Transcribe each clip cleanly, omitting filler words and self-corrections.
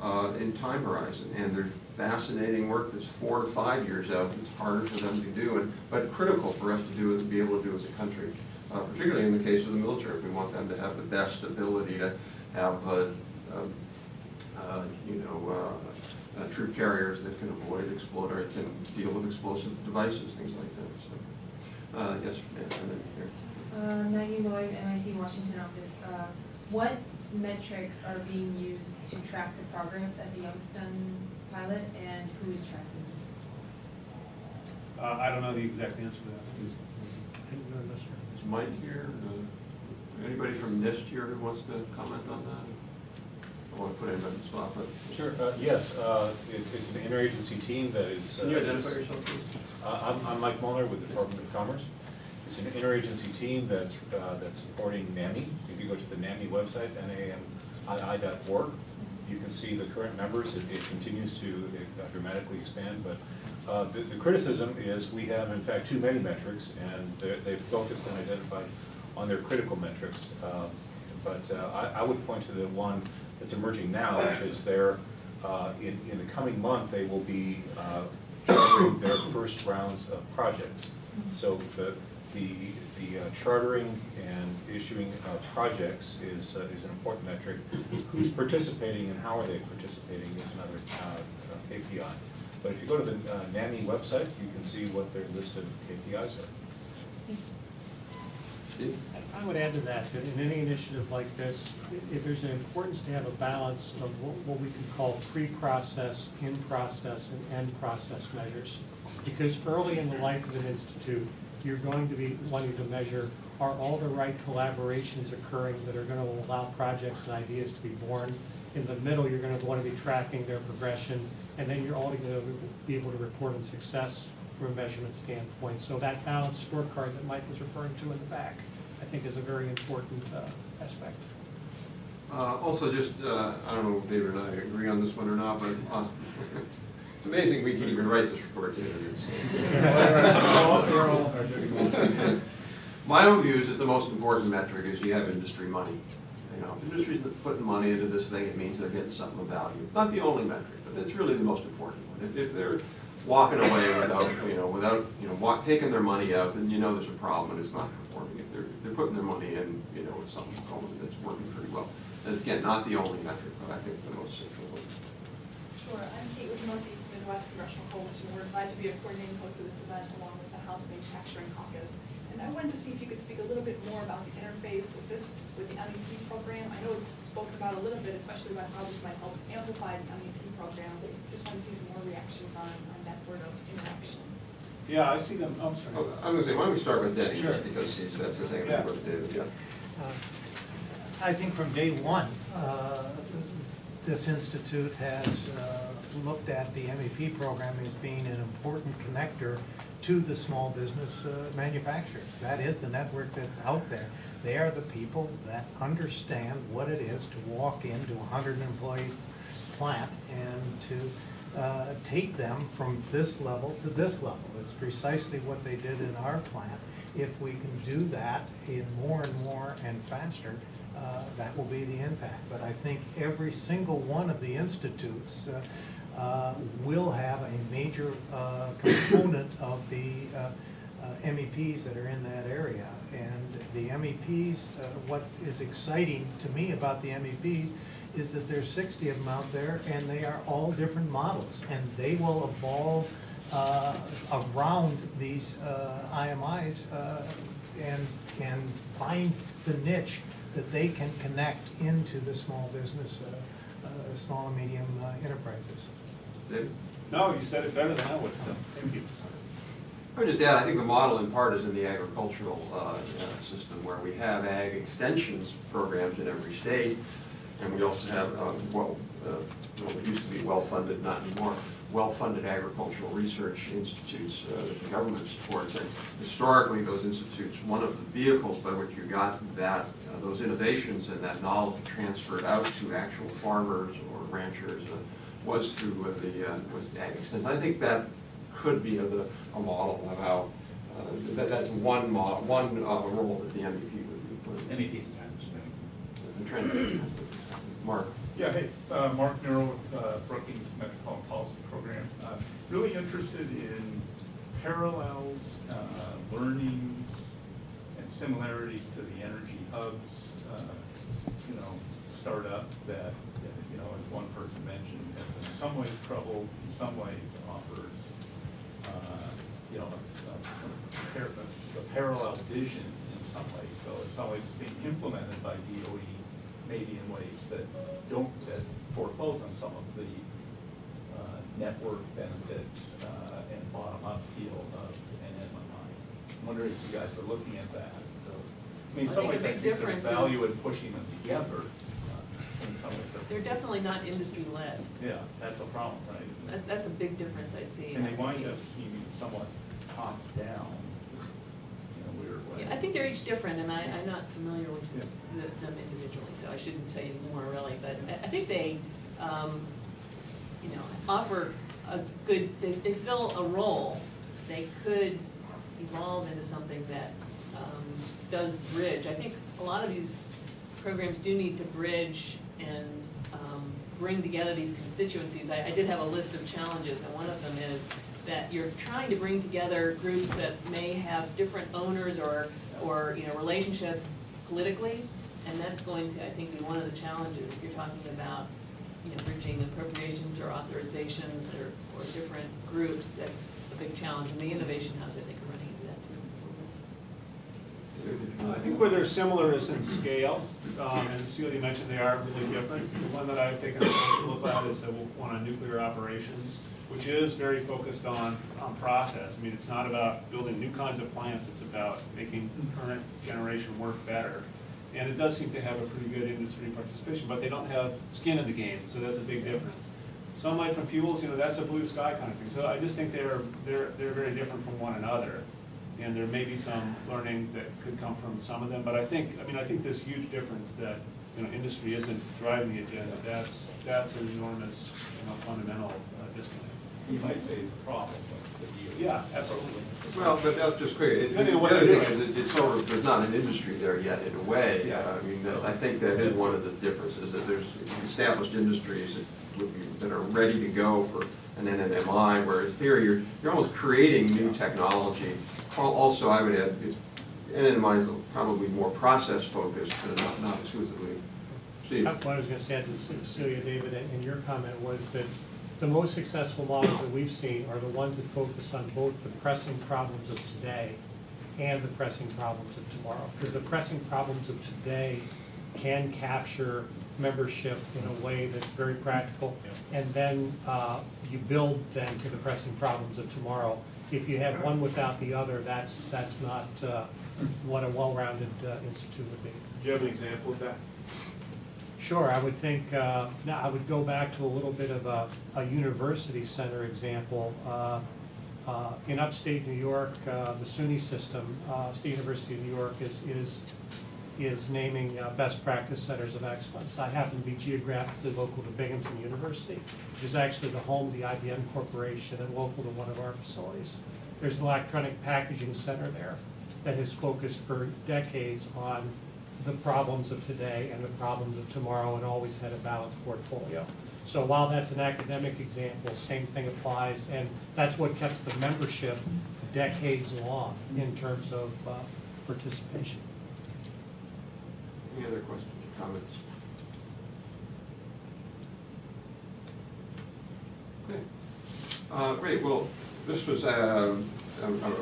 in time horizon, and they're fascinating work that's 4 to 5 years out. It's harder for them to do, but critical for us to do and be able to do as a country. Particularly in the case of the military, we want them to have the best ability to have troop carriers that can avoid explode or can deal with explosive devices, things like that. So, yes, and then here. Maggie Lloyd, MIT Washington office. What metrics are being used to track the progress at the Youngstown pilot, and who is tracking them? I don't know the exact answer to that. Is Mike here? Anybody from NIST here who wants to comment on that? I want to put anybody on the spot, but. Sure, yes, it's an interagency team that is. Can you identify yourself, please? I'm Mike Mueller with the Department of Commerce. It's an interagency team that's supporting NAMII. If you go to the NAMII website, NAMII.org, you can see the current members. It continues to dramatically expand, but the criticism is we have, in fact, too many metrics, and they've focused and identified on their critical metrics. I would point to the one that's emerging now, which is in the coming month, they will be chartering their first rounds of projects. So the chartering and issuing of projects is an important metric. Who's participating and how are they participating is another KPI. But if you go to the NAMII website, you can see what their list of KPIs are. Steve? I would add to that in any initiative like this, there's an importance to have a balance of what we can call pre-process, in-process, and end-process measures. Because early in the life of an institute, you're going to be wanting to measure, are all the right collaborations occurring that are going to allow projects and ideas to be born? In the middle, you're going to want to be tracking their progression, and then you're all going to be able to report on success from a measurement standpoint. So that balanced scorecard that Mike was referring to in the back, I think is a very important aspect. Also, just, I don't know if David and I agree on this one or not, but it's amazing we can even write this report, David. My own view is that the most important metric is you have industry money. You know, if industry's putting money into this thing, it means they're getting something of value. Not the only metric, but it's really the most important one. If they're walking away without taking their money out, then you know there's a problem and it's not performing. If they're putting their money in, with something that's working pretty well. And it's, again, not the only metric, but I think the most central one. Sure. I'm Kate with Northeast Midwest Congressional Coalition. We're glad to be a coordinating host of this event along with the House Manufacturing Caucus. And I wanted to see if you could speak a little bit more about the interface with the MEP program. I know it's spoken about a little bit, especially about how this might help amplify the MEP program. But just want to see some more reactions on that sort of interaction. Yeah, I see them. I'm sorry. I'm going to say, why don't we start with Denny, Sure. because that's the thing Yeah. with David. Yeah. I think from day one, this institute has looked at the MEP program as being an important connector to the small business manufacturers. That is the network that's out there. They are the people that understand what it is to walk into a 100-employee plant and to take them from this level to this level. It's precisely what they did in our plant. If we can do that in more and more and faster, that will be the impact. But I think every single one of the institutes will have a major component of the MEPs that are in that area. And the MEPs, what is exciting to me about the MEPs is that there's 60 of them out there, and they are all different models, and they will evolve around these IMIs and find the niche that they can connect into the small business, small and medium enterprises. David? No, you said it better than I would, so thank you. I would just add, I think the model in part is in the agricultural system, where we have ag extensions programs in every state, and we also have, what used to be well-funded, not anymore, well-funded agricultural research institutes that the government supports. And historically, those institutes, one of the vehicles by which you got that those innovations and that knowledge transferred out to actual farmers or ranchers was through the ag extension. I think that could be a model of how that's one role that the MEP would be playing. MEP's transmission. The trend. Mark. Yeah, hey, Mark Nero with Brookings Metropolitan Policy Program. Really interested in parallels, learnings, and similarities to the energy hubs, startup that, as one person mentioned, has in some ways troubled, in some ways offers, a parallel vision in some ways. So in some ways it's being implemented by DOE, maybe in ways that foreclose on some of the network benefits and bottom-up feel of NNMI. I'm wondering if you guys are looking at that. So, I mean, in some ways I think there's value in pushing them together. In some ways, they're definitely not industry-led. yeah, that's a problem, right? That's a big difference I see. And they wind up being somewhat top-down in a weird way. Yeah, I think they're each different, and I'm not familiar with them individually, so I shouldn't say any more really, but I think they, offer a good, they fill a role. They could evolve into something that does bridge. I think a lot of these programs do need to bridge and bring together these constituencies. I did have a list of challenges, and one of them is that you're trying to bring together groups that may have different owners or relationships politically, and that's going to, I think, be one of the challenges. If you're talking about bridging appropriations or authorizations or different groups, that's a big challenge. And the innovation hubs, I think, are running into that too. I think where they're similar is in scale, and Celia mentioned they are really different. The one that I've taken a closer look at is the one on nuclear operations, which is very focused on process. I mean, it's not about building new kinds of plants, it's about making current generation work better. And it does seem to have a pretty good industry participation, but they don't have skin in the game, so that's a big difference. Sunlight from fuels, that's a blue sky kind of thing. So I just think they're very different from one another. And there may be some learning that could come from some of them, but I think this huge difference that industry isn't driving the agenda, that's an enormous fundamental disconnect. You might say it's a problem, but Yeah, absolutely. Well, but that's just quick. The other thing is, it's sort of, there's not an industry there yet in a way. I mean, I think that is one of the differences, that there's established industries that are ready to go for an NNMI, whereas here you're almost creating new technology. Also, I would add, NNMI is probably more process focused, not exclusively. Steve? What I was going to say to Celia, David, and your comment was that the most successful models that we've seen are the ones that focus on both the pressing problems of today and the pressing problems of tomorrow. Because the pressing problems of today can capture membership in a way that's very practical, and then you build then to the pressing problems of tomorrow. If you have one without the other, that's not what a well-rounded institute would be. Do you have an example of that? Sure, I would think, now I would go back to a little bit of a university center example. In upstate New York, the SUNY system, State University of New York is naming best practice centers of excellence. I happen to be geographically local to Binghamton University, which is actually the home of the IBM Corporation and local to one of our facilities. There's an electronic packaging center there that has focused for decades on the problems of today and the problems of tomorrow, and always had a balanced portfolio. So while that's an academic example, same thing applies, and that's what keeps the membership decades long in terms of participation. Any other questions or comments? Okay. Great. Well, this was a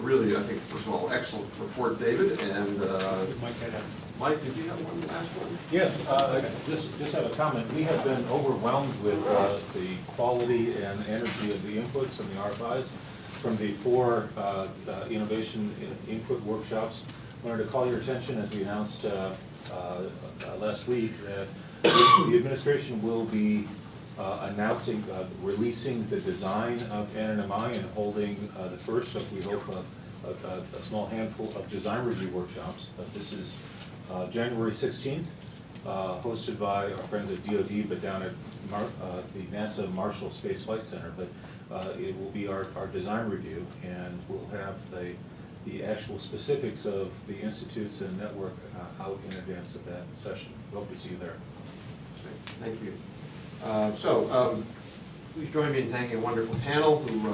really, I think, first of all, excellent report, David. And Mike, did you have one last one? Yes, just have a comment. We have been overwhelmed with the quality and energy of the inputs from the RFIs from the 4 innovation input workshops. I wanted to call your attention, as we announced last week, that the administration will be announcing, releasing the design of NNMI and holding the first of, we hope, a small handful of design review workshops. This is January 16th, hosted by our friends at DoD, but down at the NASA Marshall Space Flight Center. But it will be our design review, and we'll have the actual specifics of the institutes and network out in advance of that session. We hope to see you there. Thank you. Please join me in thanking a wonderful panel who